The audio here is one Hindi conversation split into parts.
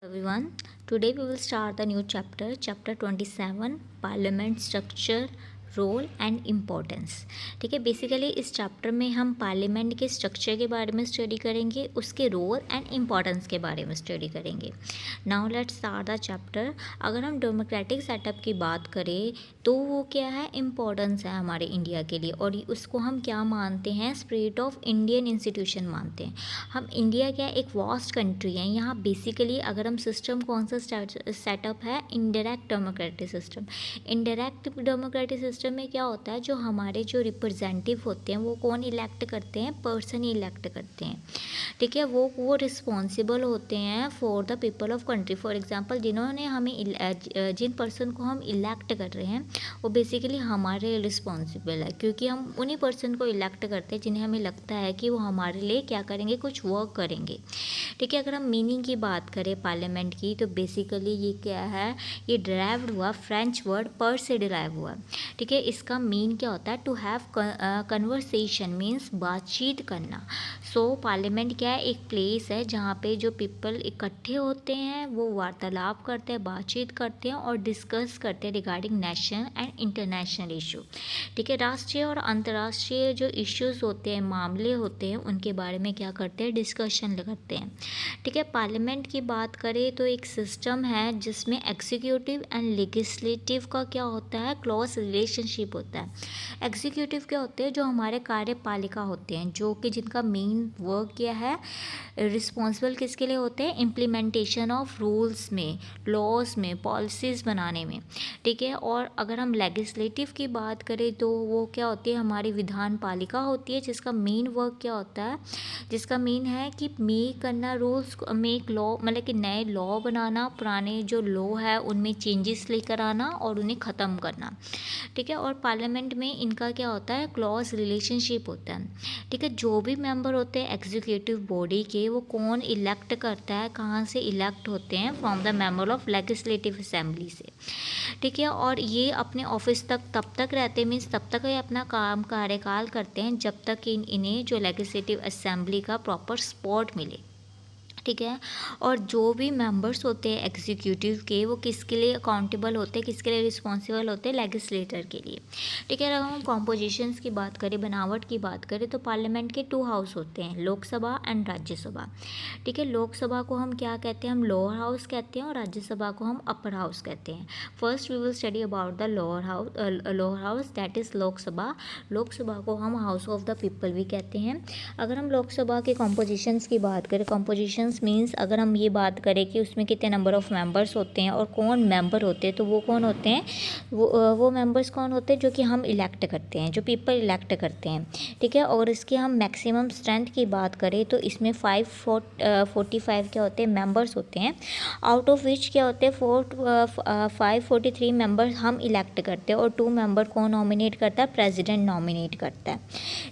Everyone, today we will start the new chapter, chapter 27, Parliament Structure, role and importance. ठीक है, बेसिकली इस चैप्टर में हम पार्लियामेंट के स्ट्रक्चर के बारे में स्टडी करेंगे, उसके रोल एंड इम्पोर्टेंस के बारे में स्टडी करेंगे। Now let's start the chapter. अगर हम डेमोक्रेटिक सेटअप की बात करें तो वो क्या है, इम्पोर्टेंस है हमारे इंडिया के लिए, और उसको हम क्या मानते हैं, स्पिरिट ऑफ इंडियन इंस्टीट्यूशन मानते हैं। हम इंडिया क्या एक वास्ट कंट्री है, यहाँ बेसिकली अगर हम सिस्टम कौन सा सेटअप है, indirect democratic system. Indirect democratic system में क्या होता है, जो हमारे जो रिप्रेजेंटेटिव होते हैं वो कौन इलेक्ट करते हैं, पर्सन ही इलेक्ट करते हैं। ठीक है, वो रिस्पॉन्सिबल होते हैं for the people of country. For example, जिन्होंने हमें जिन पर्सन को हम इलेक्ट कर रहे हैं वो बेसिकली हमारे रिस्पॉन्सिबल है, क्योंकि हम उन्हीं पर्सन को इलेक्ट करते हैं जिन्हें हमें लगता है कि वो हमारे लिए क्या करेंगे, कुछ वर्क करेंगे। ठीक है, अगर हम मीनिंग की बात करें पार्लियामेंट की तो बेसिकली ये क्या है, ये डिराइव्ड हुआ फ्रेंच वर्ड पर से डिराइव हुआ। ठीक है, इसका मीन क्या होता है, टू हैव कन्वर्सेशन मीन्स बातचीत करना। सो पार्लियामेंट क्या है, एक प्लेस है जहाँ पे जो पीपल इकट्ठे होते हैं, वो वार्तालाप करते हैं, बातचीत करते हैं और डिस्कस करते हैं regarding national and international issue. ठीक है, राष्ट्रीय और अंतर्राष्ट्रीय जो इश्यूज होते हैं, मामले होते हैं, उनके बारे में क्या करते हैं, डिस्कशन करते हैं। ठीक है, पार्लियामेंट की बात करें तो एक सिस्टम है जिसमें एग्जीक्यूटिव एंड लेजिस्लेटिव का क्या होता है, क्लोज रिलेशनशिप होता है। एग्जीक्यूटिव क्या होते हैं, जो हमारे कार्यपालिका होते हैं, जो कि जिनका मेन वर्क क्या है, रिस्पॉन्सिबल किसके लिए होते हैं, इम्प्लीमेंटेशन ऑफ रूल्स में, लॉज में, पॉलिसीज़ बनाने में। ठीक है, और अगर हम लेजिस्लेटिव की बात करें तो वो क्या होती है, हमारी विधान पालिका होती है, जिसका मेन वर्क क्या होता है, जिसका मेन है कि मेक करना रूल्स, मेक लॉ, मतलब कि नए लॉ बनाना, पुराने जो लॉ है उनमें चेंजेस लेकर आना और उन्हें ख़त्म करना। ठीक है, और पार्लियामेंट में इनका क्या होता है, क्लोज रिलेशनशिप होता है। ठीक है, जो भी मेंबर होते हैं एग्जीक्यूटिव बॉडी के, वो कौन इलेक्ट करता है, कहाँ से इलेक्ट होते हैं, from the member of legislative assembly से। ठीक है, और ये अपने ऑफिस तक तब तक रहते हैं, मीन्स तब तक ये अपना काम कार्यकाल करते हैं जब तक इन्हें जो लेजिस्लेटिव असेंबली का प्रॉपर सपोर्ट मिले। ठीक है, और जो भी मेंबर्स होते हैं एग्जीक्यूटिव के, वो किसके लिए अकाउंटेबल होते हैं, किसके लिए रिस्पॉन्सिबल होते हैं, लेजिस्लेटर के लिए। ठीक है, अगर हम कॉम्पोजिशंस की बात करें, बनावट की बात करें, तो पार्लियामेंट के 2 हाउस होते हैं, लोकसभा एंड राज्यसभा। ठीक है, लोकसभा को हम क्या कहते हैं, हम लोअर हाउस कहते हैं, और राज्यसभा को हम अपर हाउस कहते हैं। First we will study about the lower house, that is Lok Sabha. Lok Sabha को हम हाउस ऑफ द पीपल भी कहते हैं। अगर हम लोकसभा के कॉम्पोजिशंस की बात करें, कॉम्पोजिशंस मीन्स अगर हम ये बात करें कि उसमें कितने नंबर ऑफ़ मेंबर्स होते हैं और कौन मेंबर होते हैं, तो वो कौन होते हैं, वो मेंबर्स कौन होते हैं, जो कि हम इलेक्ट करते हैं, जो पीपल इलेक्ट करते हैं। ठीक है, और इसकी हम मैक्सिमम स्ट्रेंथ की बात करें तो इसमें 545 क्या होते हैं, मेंबर्स होते हैं, आउट ऑफ विच क्या होते हैं 543 मेंबर्स हम इलेक्ट करते हैं, और 2 मेंबर कौन नॉमिनेट करता है, प्रेसिडेंट नॉमिनेट करता है।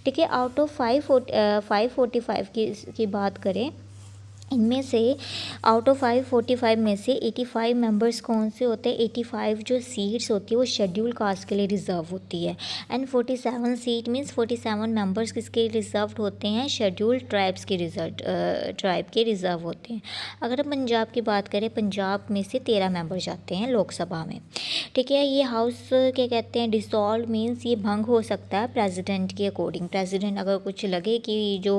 ठीक है, आउट ऑफ 545 की बात करें, इनमें से आउट ऑफ 545 में से 85 मेंबर्स कौन से होते हैं, 85 जो सीट्स होती है वो शेड्यूल कास्ट के लिए रिजर्व होती है, एंड 47 सीट मीन्स 47 मेंबर्स किसके रिजर्व होते हैं, शेड्यूल ट्राइब्स के ट्राइब के रिजर्व होते हैं। अगर हम पंजाब की बात करें, पंजाब में से 13 मेंबर जाते हैं लोकसभा में। ठीक है, ये हाउस क्या कहते हैं, डिसॉल्व मीन्स ये भंग हो सकता है प्रेसिडेंट के अकॉर्डिंग। प्रेसिडेंट अगर कुछ लगे कि जो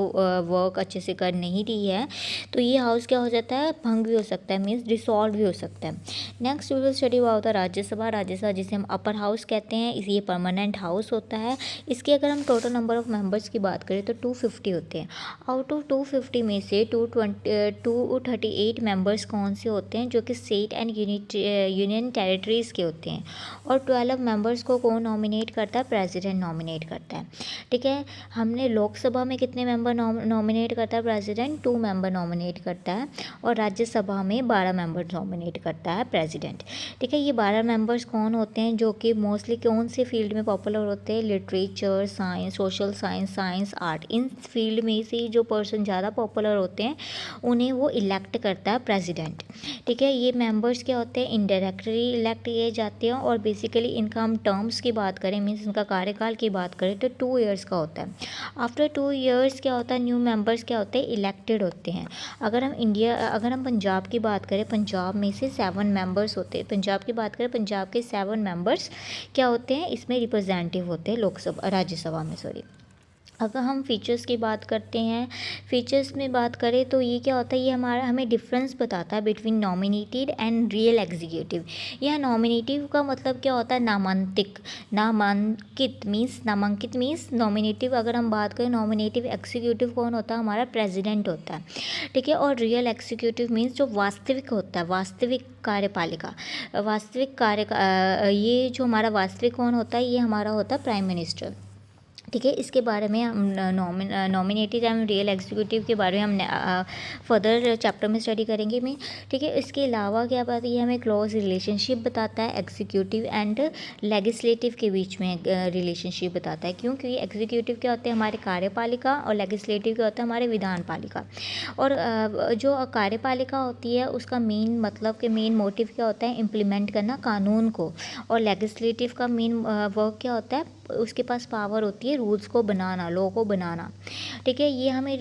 वर्क अच्छे से कर नहीं रही है, तो ये हाउस क्या हो जाता है, भंग भी हो सकता है, मीन्स डिसॉल्व भी हो सकता है। Next we will study about the Rajya Sabha. Rajya Sabha जिसे हम अपर हाउस कहते हैं, ये परमानेंट हाउस होता है। इसके अगर हम टोटल नंबर ऑफ मेंबर्स की बात करें तो 250 होते हैं। आउट ऑफ 250 में से 238 मेंबर्स कौन से होते हैं, जो कि स्टेट एंड यूनियन टेरिटरीज़ के होते हैं, और 12 मेंबर्स को कौन नॉमिनेट करता है, प्रेसिडेंट नॉमिनेट करता है। ठीक है, हमने लोकसभा में कितने मेंबर नॉमिनेट करता है, प्रेसिडेंट 2 मेंबर नॉमिनेट करता है, और राज्यसभा में 12 मेंबर नॉमिनेट करता है प्रेसिडेंट। ठीक है, ये 12 मेंबर्स कौन होते हैं, जो कि मोस्टली कौन से फील्ड में पॉपुलर होते हैं, literature, science, social science, science, art, इन फील्ड में से जो पर्सन ज़्यादा पॉपुलर होते हैं उन्हें वो इलेक्ट करता है प्रेसिडेंट। ठीक है, ये मेंबर्स क्या होते हैं, इनडायरेक्टली इलेक्ट किए जाते हैं, और बेसिकली इनका हम टर्म्स की बात करें, मीन्स इनका कार्यकाल की बात करें तो 2 ईयर्स का होता है। आफ्टर 2 ईयर्स क्या होता है, न्यू मेंबर्स क्या होते हैं, इलेक्टेड होते हैं। अगर हम पंजाब की बात करें, पंजाब में से 7 मेंबर्स होते हैं। पंजाब की बात करें, पंजाब के 7 मेंबर्स क्या होते हैं, इसमें रिप्रेजेंटेटिव होते हैं लोकसभा राज्यसभा में, सॉरी। अगर हम फ़ीचर्स की बात करते हैं, फ़ीचर्स में बात करें तो ये क्या होता है, ये हमें डिफरेंस बताता है between nominated and real executive. यह नॉमिनेटिव का मतलब क्या होता है, नामांकित मीन्स नॉमिनेटिव। अगर हम बात करें नॉमिनेटिव एग्जीक्यूटिव कौन होता है, हमारा प्रेसिडेंट होता है, ठीक है। और रियल एग्जीक्यूटिव मीन्स जो वास्तविक होता है, वास्तविक कार्यपालिका, ये जो हमारा वास्तविक कौन होता है, ये हमारा होता है प्राइम मिनिस्टर, ठीक है। इसके बारे में हम नॉमिनेटेड एंड रियल एग्जीक्यूटिव के बारे में हम फर्दर चैप्टर में स्टडी करेंगे मैं, ठीक है। इसके अलावा क्या बात है, ये हमें क्लोज रिलेशनशिप बताता है एग्जीक्यूटिव एंड लेजिस्लेटिव के बीच में रिलेशनशिप बताता है। क्योंकि एग्जीक्यूटिव क्या होते हैं, हमारे कार्यपालिका, और लेजिस्लेटिव क्या होता है, हमारे विधान पालिका। और जो कार्यपालिका होती है उसका मेन मतलब कि मेन मोटिव क्या होता है, इम्प्लीमेंट करना कानून को। और लेजिस्लेटिव का मेन वर्क क्या होता है, उसके पास पावर होती है रूल्स को बनाना, लॉ को बनाना, ठीक है। ये हमें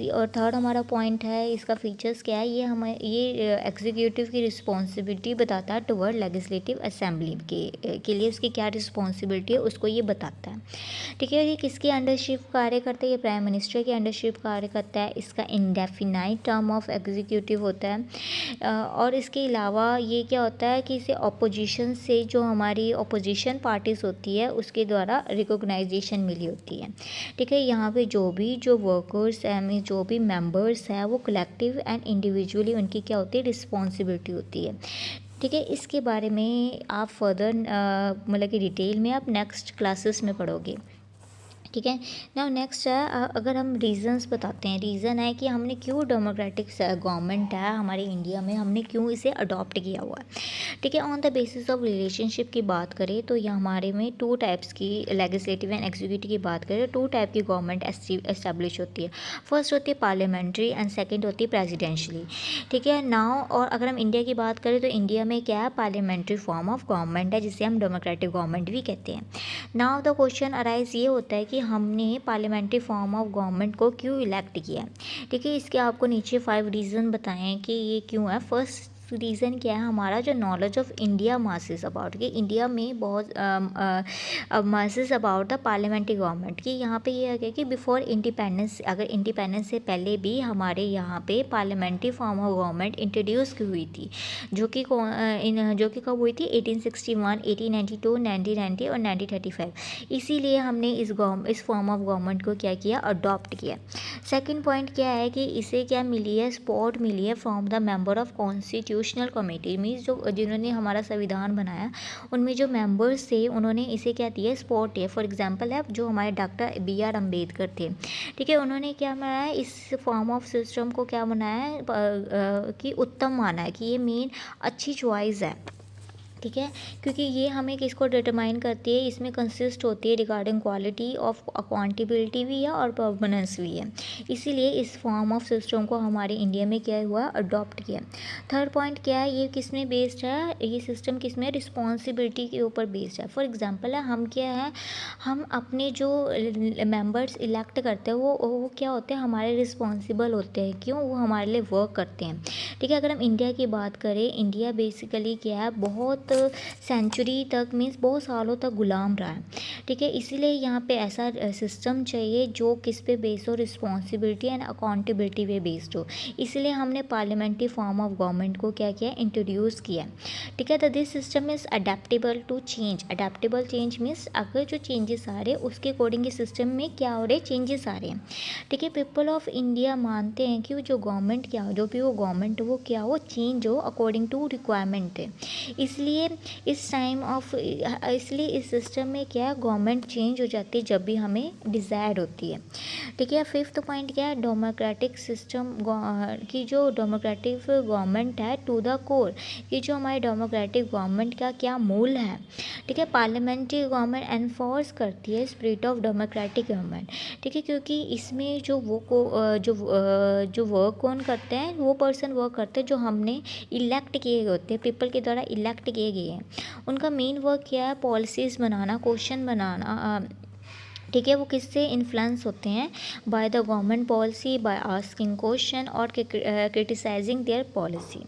और थर्ड हमारा पॉइंट है, इसका फीचर्स क्या है, ये एग्जीक्यूटिव की रिस्पॉन्सिबिलिटी बताता है टुवर्ड लेजिस्लेटिव असेंबली के लिए उसकी क्या रिस्पॉन्सिबिलिटी है, उसको ये बताता है, ठीक है। ये किसके अंडरशिप कार्य करता है, ये प्राइम मिनिस्टर के अंडरशिप कार्य करता है। इसका इंडेफिनाइट टर्म ऑफ एग्जीक्यूटिव होता है। और इसके अलावा ये क्या होता है कि इसे अपोजिशन से, जो हमारी अपोजिशन पार्टीज़ होती है उसके द्वारा रिकॉग्नाइजेशन मिली होती है, ठीक है। यहाँ पे जो वर्कर्स हैं, जो भी मेंबर्स हैं, वो कलेक्टिव एंड इंडिविजुअली उनकी क्या होती है, रिस्पॉन्सिबिलिटी होती है, ठीक है। इसके बारे में आप फर्दर मतलब कि डिटेल में आप नेक्स्ट क्लासेस में पढ़ोगे, ठीक है। नाउ नेक्स्ट है, अगर हम रीज़न्स बताते हैं, रीज़न है कि हमने क्यों डेमोक्रेटिक गवर्नमेंट है हमारे इंडिया में, हमने क्यों इसे अडॉप्ट किया हुआ है, ठीक है। On the basis of relationship की बात करें तो ये हमारे में 2 टाइप्स की, लेजिस्लेटिव एंड एग्जीक्यूटिव की बात करें तो 2 टाइप की गवर्नमेंट एस्टेब्लिश होती है। फर्स्ट होती है पार्लियामेंट्री एंड सेकेंड होती है प्रेजिडेंशियली, ठीक है। नाउ और अगर हम इंडिया की बात करें तो इंडिया में क्या है, पार्लियामेंट्री फॉर्म ऑफ गवर्नमेंट है, जिसे हम डेमोक्रेटिक गवर्नमेंट भी कहते हैं। नाउ द क्वेश्चन अराइज ये होता है कि हमने पार्लियामेंट्री फॉर्म ऑफ गवर्नमेंट को क्यों इलेक्ट किया है, ठीक है। इसके आपको नीचे 5 रीज़न बताएं कि ये क्यों है। फर्स्ट रीज़न क्या है, हमारा जो knowledge of India masses about, कि इंडिया में बहुत masses about the parliamentary government, कि यहाँ पे ये है कि बिफोर इंडिपेंडेंस, अगर इंडिपेंडेंस से पहले भी हमारे यहाँ पे parliamentary form of government introduce की हुई थी, जो कि कब हुई थी, 1861, 1892, 1990 और 1935। इसीलिए हमने इस फॉर्म ऑफ गवर्नमेंट को क्या किया, अडॉप्ट किया। सेकंड पॉइंट क्या है कि इसे क्या मिली है, सपोर्ट मिली है from the member of constitutional committee, means जिन्होंने हमारा संविधान बनाया उनमें जो मेंबर्स थे उन्होंने इसे क्या दिया, सपोर्ट दिया। फॉर एग्जांपल है जो हमारे डॉक्टर BR अम्बेडकर थे, ठीक है। उन्होंने क्या बनाया, इस फॉर्म ऑफ सिस्टम को क्या बनाया है कि उत्तम माना है, कि ये मेन अच्छी चॉइस है, ठीक है। क्योंकि ये हमें किसको डिटरमाइन करती है, इसमें कंसिस्ट होती है रिगार्डिंग क्वालिटी ऑफ अकाउंटेबिलिटी भी है और परमानेंस भी है। इसीलिए इस फॉर्म ऑफ सिस्टम को हमारे इंडिया में क्या हुआ, अडॉप्ट किया। थर्ड पॉइंट क्या है, ये किस में बेस्ड है, ये सिस्टम किस में, रिस्पॉन्सिबिलिटी के ऊपर बेस्ड है। फॉर एग्जाम्पल है, हम क्या है, हम अपने जो मेंबर्स इलेक्ट करते हैं वो क्या होते हैं, हमारे रिस्पॉन्सिबल होते हैं, क्यों, वो हमारे लिए वर्क करते हैं, ठीक है। अगर हम इंडिया की बात करें, इंडिया बेसिकली क्या है, बहुत सेंचुरी तक, मीन्स बहुत सालों तक गुलाम रहा है, ठीक है। इसीलिए यहाँ पे ऐसा सिस्टम चाहिए जो किस पे बेस्ड हो, रिस्पॉन्सिबिलिटी एंड अकाउंटेबिलिटी पे बेस्ड हो। इसलिए हमने पार्लियामेंट्री फॉर्म ऑफ गवर्नमेंट को क्या किया, इंट्रोड्यूस किया, ठीक है। तो this system is adaptable to change. Adaptable change means अगर जो चेंजेस आ रहे हैं उसके अकॉर्डिंग इस सिस्टम में क्या हो रहे, चेंजेस आ रहे हैं, ठीक है। पीपल ऑफ इंडिया मानते हैं कि जो गवर्नमेंट क्या हो, जो भी वो गवर्नमेंट वो क्या हो, चेंज हो अकॉर्डिंग टू रिक्वायरमेंट है। इसलिए इसलिए इस सिस्टम में क्या है, गवर्नमेंट चेंज हो जाती है जब भी हमें डिज़ायर होती है, ठीक है। फिफ्थ पॉइंट क्या है, डेमोक्रेटिक सिस्टम की जो डेमोक्रेटिक गवर्नमेंट है टू द कोर, कि जो हमारी डेमोक्रेटिक गवर्नमेंट का क्या मूल है, ठीक है। पार्लियामेंट्री गवर्नमेंट एनफोर्स करती है स्पिरिट ऑफ डेमोक्रेटिक गवर्नमेंट, ठीक है। क्योंकि इसमें जो वर्क कौन करते हैं, वो पर्सन वर्क करते हैं जो हमने इलेक्ट किए होते हैं, पीपल के द्वारा इलेक्ट किए गए हैं। उनका मेन वर्क क्या है, पॉलिसीज़ बनाना, क्वेश्चन बनाना, ठीक है, वो किससे इन्फ्लुएंस होते हैं, by the government policy, by asking question और क्रिटिसाइजिंग देयर पॉलिसी।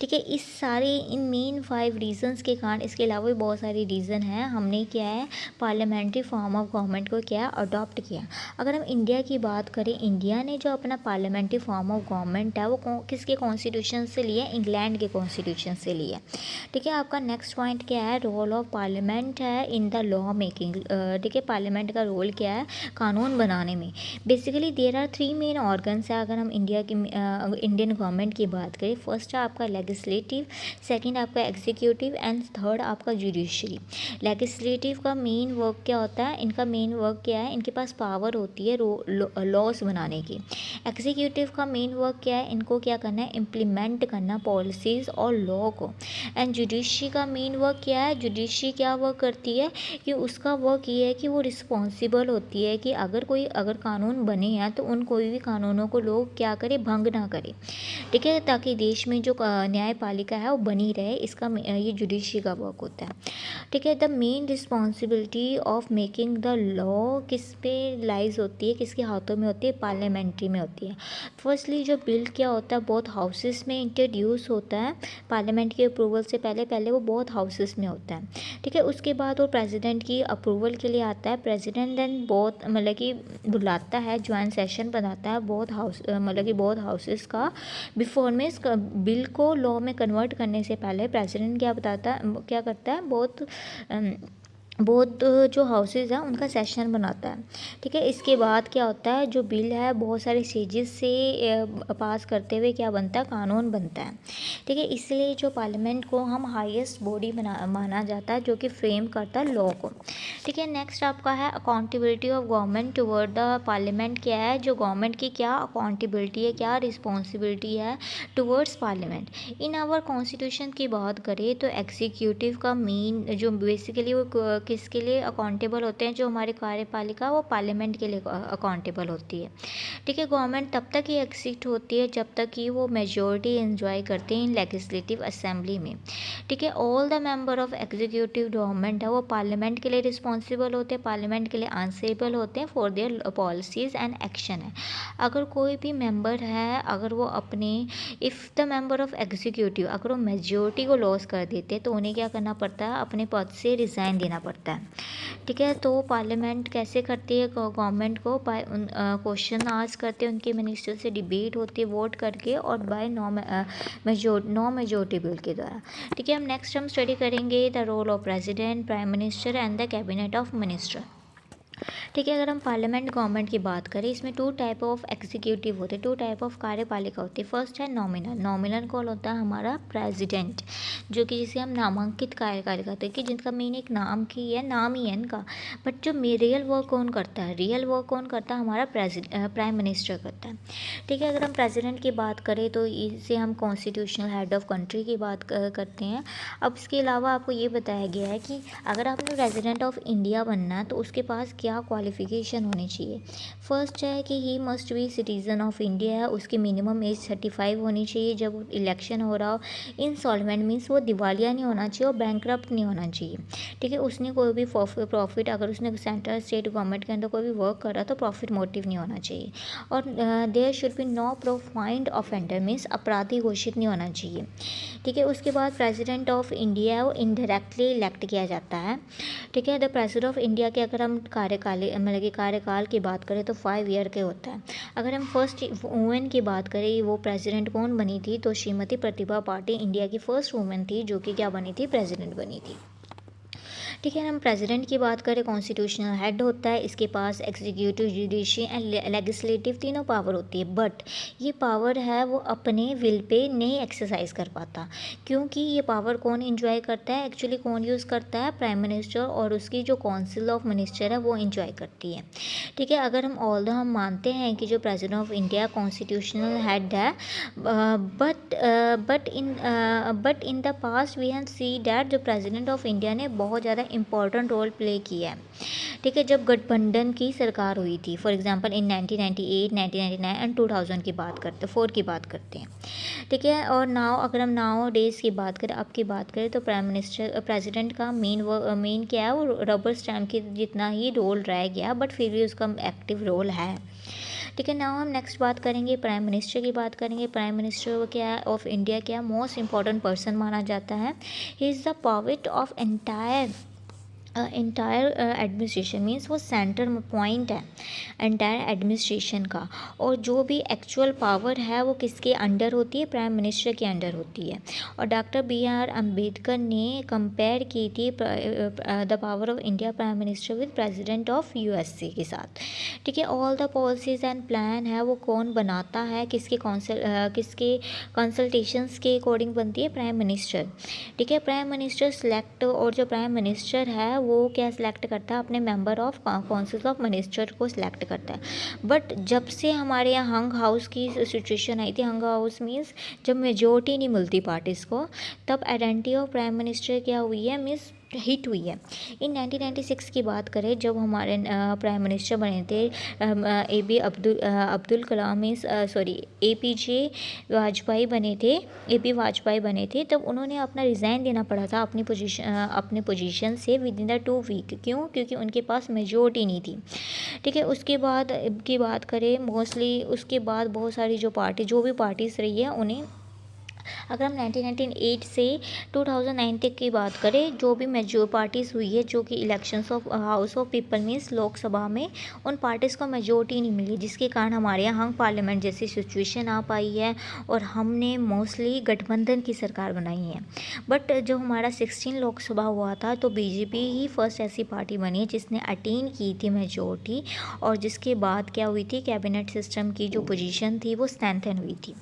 ठीक है, इस सारे इन मेन 5 रीजंस के कारण, इसके अलावा भी बहुत सारे रीज़न हैं, हमने क्या है पार्लियामेंट्री फॉर्म ऑफ गवर्नमेंट को क्या अडॉप्ट किया। अगर हम इंडिया की बात करें, इंडिया ने जो अपना पार्लियामेंट्री फॉर्म ऑफ गवर्नमेंट है वो किसके कॉन्स्टिट्यूशन से लिया, इंग्लैंड के कॉन्स्टिट्यूशन से लिया। ठीक है, आपका नेक्स्ट पॉइंट क्या है, रोल ऑफ पार्लियामेंट है इन द लॉ मेकिंग। ठीक है, पार्लियामेंट का रोल क्या है कानून बनाने में। Basically there are 3 main organs है अगर हम इंडिया की इंडियन गवर्नमेंट की बात करें। फर्स्ट है आपका लेजिस्लेटिव, सेकंड आपका एग्जीक्यूटिव एंड थर्ड आपका जुडिशरी। लेजिस्लेटिव का मेन वर्क क्या होता है, इनका मेन वर्क क्या है, इनके पास पावर होती है लॉज बनाने की। एग्जीक्यूटिव का मेन वर्क क्या है, इनको क्या करना है, इम्प्लीमेंट करना पॉलिसीज़ और लॉ को। एंड जुडिशरी का मेन वर्क क्या है, जुडिशरी क्या वर्क करती है कि उसका वर्क ये है कि वो रिस्पॉन्सिबल होती है कि अगर कानून बने हैं तो उन कोई भी कानूनों को लोग क्या करें, भंग ना करें। ठीक है, ताकि देश में जो न्यायपालिका है वो बनी रहे, इसका ये जुडिशरी का वर्क होता है। ठीक है, the main responsibility of making the law किस पे लाइज होती है, किसके हाथों में होती है, पार्लियामेंट्री में होती है। फर्स्टली जो बिल क्या होता है बहुत हाउसेस में इंट्रोड्यूस होता है, पार्लियामेंट के अप्रूवल से पहले वो बहुत हाउसेस में होता है। ठीक है, उसके बाद वो प्रेसिडेंट की अप्रूवल के लिए आता है। प्रेसिडेंट देन बहुत मतलब कि बुलाता है, ज्वाइंट सेशन बनाता है बहुत हाउस मतलब कि बहुत हाउसेस का। बिफोर में इस बिल को लॉ में कन्वर्ट करने से पहले प्रेसिडेंट क्या करता है, बहुत जो हाउसेस हैं उनका सेशन बनाता है। ठीक है, इसके बाद क्या होता है, जो बिल है बहुत सारे स्टेजेस से पास करते हुए क्या बनता है, कानून बनता है। ठीक है, इसलिए जो पार्लियामेंट को हम हाईएस्ट बॉडी माना जाता है जो कि फ्रेम करता है लॉ को। ठीक है, नेक्स्ट आपका है accountability of government toward the parliament. क्या है, जो गवर्नमेंट की क्या अकाउंटेबिलिटी है, क्या रिस्पॉन्सिबिलिटी है towards parliament. In our constitution की बात करें तो एग्जीक्यूटिव का मेन जो बेसिकली वो किसके लिए अकाउंटेबल होते हैं, जो हमारी कार्यपालिका वो पार्लियामेंट के लिए अकाउंटेबल होती है। ठीक है, गवर्नमेंट तब तक ही एग्जिस्ट होती है जब तक कि वो मेजोरिटी एंजॉय करते हैं इन लेजिस्लेटिव असेंबली में। ठीक है, all the member of executive government है वो पार्लियामेंट के लिए रिस्पॉन्सिबल होते हैं, पार्लियामेंट के लिए आंसरेबल होते हैं for their policies and action है। अगर कोई भी मेंबर है, अगर वो अपने if the member of executive अगर वो मेजोरिटी को लॉस कर देते तो उन्हें क्या करना पड़ता है, अपने पद से रिज़ाइन देना पड़ता है। ठीक है, तो पार्लियामेंट कैसे करती है गवर्नमेंट को, बाय क्वेश्चन आस्क करते हैं उनके मिनिस्टर से, डिबेट होती है वोट करके और बाय नो मेजोरिटी बिल के द्वारा। ठीक है, हम स्टडी करेंगे the role of president, prime minister and the cabinet of minister. ठीक है, अगर हम पार्लियामेंट गवर्नमेंट की बात करें, इसमें 2 टाइप ऑफ एग्जीक्यूटिव होते हैं, 2 टाइप ऑफ कार्यपालिका होती है। फर्स्ट है नॉमिनल कौन होता है, हमारा प्रेसिडेंट, जो कि जिसे हम नामांकित कार्यकारिता कहते हैं कि जिनका मेन एक नाम ही है इनका। बट जो रियल वर्क कौन करता है, हमारा प्राइम मिनिस्टर करता है। ठीक है, अगर हम प्रेसिडेंट की बात करें तो इसे हम कॉन्स्टिट्यूशनल हेड ऑफ कंट्री की बात करते हैं। अब इसके अलावा आपको ये बताया गया है कि अगर आपने प्रेसिडेंट ऑफ इंडिया बनना है तो उसके पास क्या क्वालिफिकेशन होनी चाहिए। फर्स्ट है कि he must be citizen of India है, उसकी मिनिमम एज 35 होनी चाहिए जब इलेक्शन हो रहा हो। इंसॉल्वेंट मीन्स वो दिवालिया नहीं होना चाहिए और बैंकरप्ट नहीं होना चाहिए। ठीक है, उसने कोई भी प्रॉफिट अगर उसने सेंट्रल स्टेट गवर्नमेंट के अंदर कोई भी वर्क कर रहा तो प्रॉफिट मोटिव नहीं होना चाहिए। और there should be no proclaimed offender means अपराधी घोषित नहीं होना चाहिए। ठीक है, उसके बाद प्रेसिडेंट ऑफ इंडिया है वो इनडायरेक्टली इलेक्ट किया जाता है। ठीक है, द प्रेसिडेंट ऑफ इंडिया के अगर हम कार्यकाल की बात करें तो 5 ईयर के होता है। अगर हम फर्स्ट वुमेन की बात करें, वो प्रेसिडेंट कौन बनी थी, तो श्रीमती प्रतिभा पाटिल इंडिया की फर्स्ट वुमेन थी जो कि क्या बनी थी, प्रेसिडेंट बनी थी। ठीक है, हम प्रेसिडेंट की बात करें, कॉन्स्टिट्यूशनल हेड होता है, इसके पास एग्जीक्यूटिव, जुडिशरी एंड लेजिस्लेटिव तीनों पावर होती है। बट ये पावर है वो अपने विल पे नहीं एक्सरसाइज कर पाता, क्योंकि ये पावर कौन इंजॉय करता है, एक्चुअली कौन यूज़ करता है, प्राइम मिनिस्टर और उसकी जो काउंसिल ऑफ मिनिस्टर है वो इंजॉय करती है। ठीक है, अगर हम मानते हैं कि जो president of India constitutional head है, but in the past we have see that जो प्रेसिडेंट ऑफ इंडिया ने बहुत ज़्यादा इम्पॉर्टेंट रोल प्ले किया है। ठीक है, जब गठबंधन की सरकार हुई थी, फॉर एग्जांपल इन 1998, 1999 एंड 2000 की बात करते 4 की बात करते हैं। ठीक है, और नाउ अगर हम नाउ डेज़ की बात करें, अब की बात करें, तो प्रेसिडेंट का मेन क्या है, वो रबर स्टैम्प की जितना ही रोल रह गया, बट फिर भी उसका एक्टिव रोल है। ठीक है, नाउ हम नेक्स्ट बात करेंगे, प्राइम मिनिस्टर की बात करेंगे। प्राइम मिनिस्टर क्या है ऑफ इंडिया, क्या मोस्ट इंपॉर्टेंट पर्सन माना जाता है। He is the pivot of entire administration, means वो सेंटर पॉइंट है एंटायर एडमिनिस्ट्रेशन का, और जो भी एक्चुअल पावर है वो किसके अंडर होती है, प्राइम मिनिस्टर के अंडर होती है। और डॉक्टर B.R. अम्बेडकर ने कंपेयर की थी the power of India prime minister with president of USA के साथ। ठीक है, all the policies and plan है वो कौन बनाता है, किसके कंसल्टेशंस के अकॉर्डिंग बनती है, प्राइम मिनिस्टर। ठीक है, प्राइम मिनिस्टर सिलेक्ट, और जो प्राइम मिनिस्टर है वो क्या सिलेक्ट करता है, अपने member of council of minister को सिलेक्ट करता है। बट जब से हमारे यहाँ हंग हाउस की सिचुएशन आई थी, हंग हाउस मीन्स जब मेजोरिटी नहीं मिलती पार्टीज़ को, तब आइडेंटिटी ऑफ प्राइम मिनिस्टर क्या हुई है, मीन्स हिट हुई है। इन 1996 की बात करें, जब हमारे प्राइम मिनिस्टर बने थे अब्दुल कलाम, मीन्स APJ वाजपेयी बने थे, AP वाजपेयी बने थे, तब उन्होंने अपना रिज़ाइन देना पड़ा था अपनी पोजीशन से विद इन द 2 वीक। क्यों? क्योंकि उनके पास मेजोरिटी नहीं थी। ठीक है, उसके बाद की बात करें, मोस्टली उसके बाद बहुत सारी जो भी पार्टीज़ रही है उन्हें, अगर हम 1998 से 2009 तक की बात करें, जो भी मेजोर पार्टीज़ हुई है, जो कि elections of house of people means Lok Sabha में, उन पार्टीज़ को मेजोरिटी नहीं मिली, जिसके कारण हमारे यहाँ हंग पार्लियामेंट जैसी सिचुएशन आ पाई है, और हमने मोस्टली गठबंधन की सरकार बनाई है। बट जो हमारा 16 लोकसभा हुआ था, तो BJP ही फर्स्ट ऐसी पार्टी बनी है जिसने अटेन की थी मेजोरिटी, और जिसके बाद क्या हुई थी, कैबिनेट सिस्टम की जो पोजीशन थी वो स्ट्रेंथन हुई थी।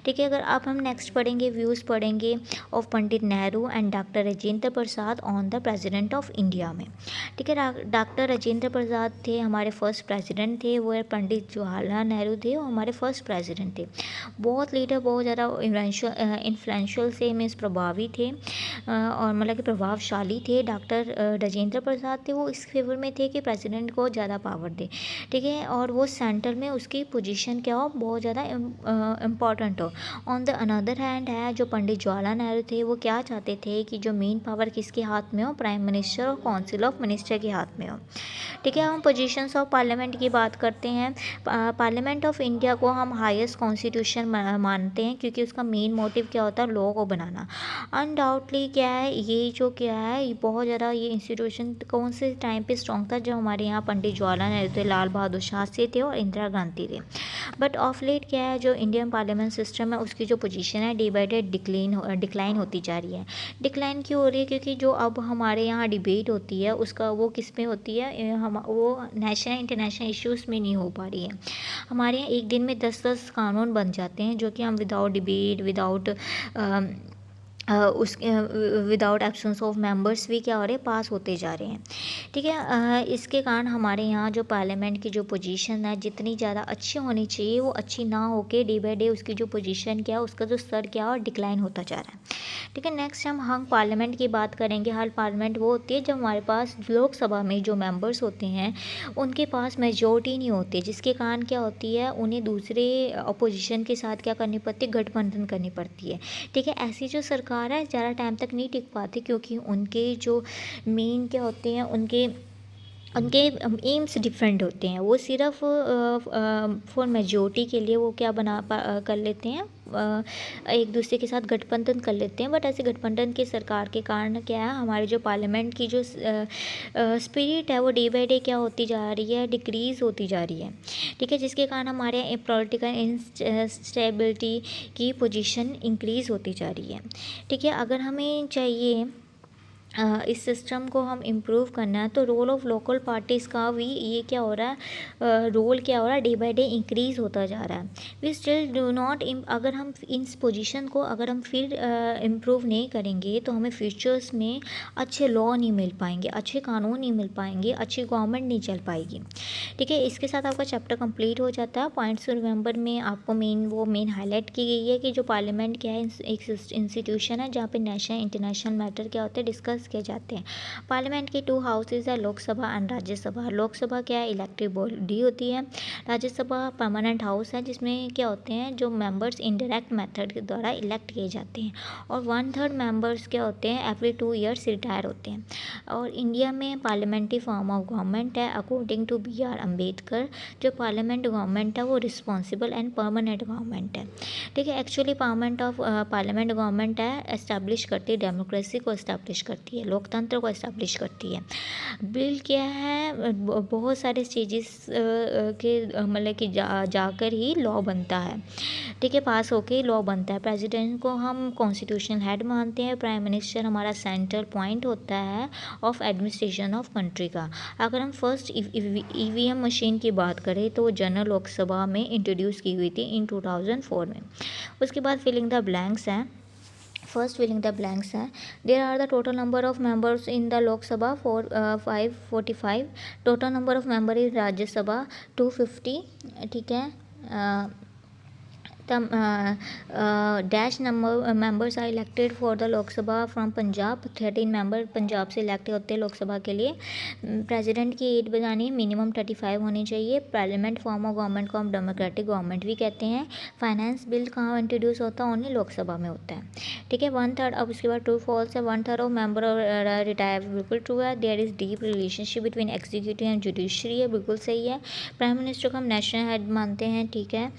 ठीक है, अगर अब हम नेक्स्ट पढ़ेंगे, व्यूज़ पढ़ेंगे of Pandit Nehru and doctor Rajendra Prasad on the president of India में। ठीक है, डॉक्टर राजेंद्र प्रसाद थे हमारे फर्स्ट प्रेसिडेंट थे, वो पंडित जवाहरलाल नेहरू थे, वो हमारे फर्स्ट प्रेसिडेंट थे। बहुत लीडर, बहुत ज़्यादा इन्फ्लुएंशियल से मीन्स प्रभावी थे, और मतलब कि प्रभावशाली थे। डॉक्टर राजेंद्र प्रसाद थे, वो इस फेवर में थे कि प्रेसिडेंट को ज़्यादा पावर दे। ठीक है, और वो सेंटर में उसकी पोजीशन क्या हो, बहुत ज़्यादा इम्पॉर्टेंट हो। ऑन द अनदर हैंड है जो पंडित जवाहरलाल नेहरू थे, वो क्या चाहते थे कि जो मेन पावर किसके हाथ में हो, प्राइम मिनिस्टर और काउंसिल ऑफ मिनिस्टर के हाथ में हो। ठीक है, हम पोजीशंस ऑफ पार्लियामेंट की बात करते हैं। पार्लियामेंट ऑफ इंडिया को हम हाईएस्ट कॉन्स्टिट्यूशन मानते हैं, क्योंकि उसका मेन मोटिव क्या होता है, लॉ को बनाना। अनडाउटली क्या है, ये जो क्या है, ये बहुत ज़्यादा ये इंस्टीट्यूशन कौन से टाइम पे स्ट्रॉन्ग था, जब हमारे यहाँ पंडित जवाहरलाल नेहरू थे, लाल बहादुर शास्त्री थे, और इंदिरा गांधी थे। बट ऑफ लेट क्या है, जो इंडियन पार्लियामेंट सिस्टम है, उसकी जो पोजीशन है डे बाय डे डिक्लाइन होती जा रही है। डिक्लाइन क्यों हो रही है? क्योंकि जो अब हमारे यहाँ डिबेट होती है, उसका वो किस में होती है, वो नेशनल इंटरनेशनल इश्यूज़ में नहीं हो पा रही है। हमारे यहाँ एक दिन में 10-10 कानून बन जाते हैं, जो कि हम without debate, without absence of members भी क्या हो रहे हैं, पास होते जा रहे हैं। ठीक है, इसके कारण हमारे यहाँ जो पार्लियामेंट की जो पोजीशन है, जितनी ज़्यादा अच्छी होनी चाहिए, वो अच्छी ना होके डे बाय डे उसकी जो पोजीशन क्या है, उसका जो स्तर क्या है, और डिक्लाइन होता जा रहा है। ठीक है, नेक्स्ट हम हंग पार्लियामेंट की बात करेंगे। हर पार्लियामेंट वो होती है जब हमारे पास लोकसभा में जो मेंबर्स होते हैं, उनके पास मेजोरिटी नहीं होती, जिसके कारण क्या होती है, उन्हें दूसरे अपोजिशन के साथ क्या करनी पड़ती है, गठबंधन करनी पड़ती है। ठीक है, ऐसी जो सरकार है ज़्यादा टाइम तक नहीं टिक पाती, क्योंकि उनके जो मेन क्या होते हैं, उनके एम्स डिफरेंट होते हैं। वो सिर्फ फॉर मेजोरिटी के लिए वो क्या कर लेते हैं, एक दूसरे के साथ गठबंधन कर लेते हैं। बट ऐसे गठबंधन के सरकार के कारण क्या है, हमारे जो पार्लियामेंट की जो स्पिरिट है, वो डे बाय डे क्या होती जा रही है, डिक्रीज़ होती जा रही है। ठीक है, जिसके कारण हमारे पॉलिटिकल इंस्टेबिलिटी की पोजीशन इंक्रीज़ होती जा रही है। ठीक है, अगर हमें चाहिए इस सिस्टम को हम इम्प्रूव करना है, तो रोल ऑफ लोकल पार्टीज़ का भी ये क्या हो रहा है, रोल क्या हो रहा है, डे बाय डे इंक्रीज़ होता जा रहा है। वी स्टिल डू नॉट, अगर हम इस पोजीशन को अगर हम फिर इम्प्रूव नहीं करेंगे, तो हमें फ्यूचर्स में अच्छे लॉ नहीं मिल पाएंगे, अच्छे कानून नहीं मिल पाएंगे, अच्छी गवर्नमेंट नहीं चल पाएगी। ठीक है, इसके साथ आपका चैप्टर कंप्लीट हो जाता है। पॉइंट्स रिमेंबर में आपको मेन हाईलाइट की गई है कि जो पार्लियामेंट क्या है, एक इंस्टीट्यूशन है जहाँ पे नेशनल इंटरनेशनल मैटर क्या होते हैं, डिस्कस पास किए जाते हैं। पार्लियामेंट की 2 हाउसेज है, लोकसभा एंड राज्यसभा। लोकसभा क्या है, इलेक्टेड बॉडी होती है। राज्यसभा परमानेंट हाउस है जिसमें क्या होते हैं, जो मेंबर्स इनडायरेक्ट मेथड के द्वारा इलेक्ट किए जाते हैं। और 1/3 मेंबर्स क्या होते हैं, एवरी 2 ईयर्स रिटायर होते हैं। और इंडिया में पार्लियामेंट्री फॉर्म ऑफ गवर्नमेंट है अकॉर्डिंग टू B.R. अम्बेडकर। जो पार्लियामेंट गवर्नमेंट है वो रिस्पॉन्सिबल एंड परमानेंट गवर्नमेंट है। ठीक है, एक्चुअली पार्लियामेंट गवर्नमेंट है एस्टैब्लिश करती है, डेमोक्रेसी को एस्टैब्लिश करती है, लोकतंत्र को एस्टैब्लिश करती है। बिल क्या है, बहुत सारे स्टेजेस के मतलब कि जाकर ही लॉ बनता है। ठीक है, पास होके ही लॉ बनता है। प्रेसिडेंट को हम कॉन्स्टिट्यूशनल हेड मानते हैं। प्राइम मिनिस्टर हमारा सेंट्रल पॉइंट होता है ऑफ एडमिनिस्ट्रेशन ऑफ कंट्री का। अगर हम फर्स्ट EVM मशीन की बात करें तो जनरल लोकसभा में इंट्रोड्यूस की हुई थी इन 2004 में। उसके बाद फिलिंग द ब्लैंक्स हैं। फर्स्ट फिलिंग द ब्लैंक्स है, there are the total number of members in the Lok Sabha 545, total number of member in Rajya Sabha 250। ठीक है, dash number members are elected for the Lok Sabha from Punjab, 13 member Punjab से इलेक्ट होते हैं लोकसभा के लिए। प्रेसिडेंट की एज बतानी मिनिमम 35 होनी चाहिए। पार्लियामेंट फॉर्म ऑफ गवर्नमेंट को हम डेमोक्रेटिक गवर्नमेंट भी कहते हैं। फाइनेंस बिल कहाँ इंट्रोड्यूस होता है, ओनली लोकसभा में होता है। ठीक है, 1/3। अब उसके बाद ट्रू फॉल्स है, 1/3 ऑफ मेंबर रिटायर, बिल्कुल ट्रू है। There is deep relationship between executive and judiciary है, बिल्कुल सही है। प्राइम मिनिस्टर को हम नेशनल हेड मानते हैं। ठीक है,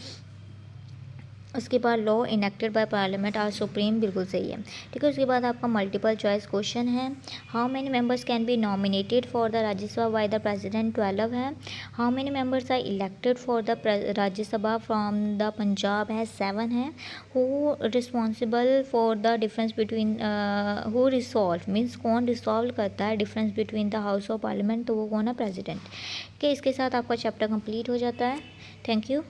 उसके बाद law enacted by parliament are supreme, बिल्कुल सही है। ठीक है, उसके बाद आपका मल्टीपल चॉइस क्वेश्चन है। How many members can be nominated for the Rajya Sabha by the president, 12 है। How many members are elected for the Rajya Sabha from the Punjab है, 7 है। Who responsible for the difference between, who resolve means कौन रिसॉल्व करता है difference between the house of parliament, तो वो कौन है, प्रेसिडेंट। ठीक है, इसके साथ आपका चैप्टर कंप्लीट हो जाता है। Thank you.